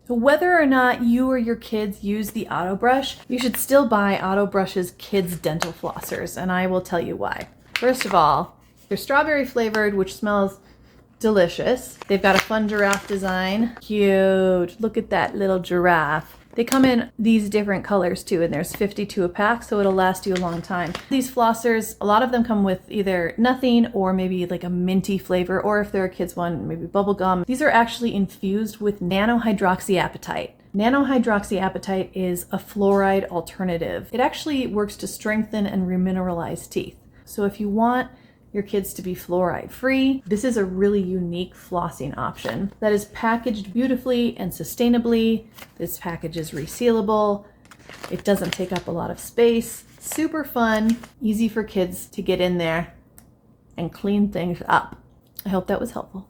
Whether or not you or your kids use the AutoBrush, you should still buy AutoBrush's Kids Dental Flossers, and I will tell you why. First of all, they're strawberry flavored, which smells delicious. They've got a fun giraffe design. Cute. Look at that little giraffe. They come in these different colors too, and there's 52 a pack, so it'll last you a long time. These flossers, a lot of them come with either nothing or maybe like a minty flavor, or if they're a kid's one, maybe bubble gum. These are actually infused with nano-hydroxyapatite. Nano-hydroxyapatite is a fluoride alternative. It actually works to strengthen and remineralize teeth. So if you want your kids to be fluoride free, this is a really unique flossing option that is packaged beautifully and sustainably. This package is resealable. It doesn't take up a lot of space. Super fun, easy for kids to get in there and clean things up. I hope that was helpful.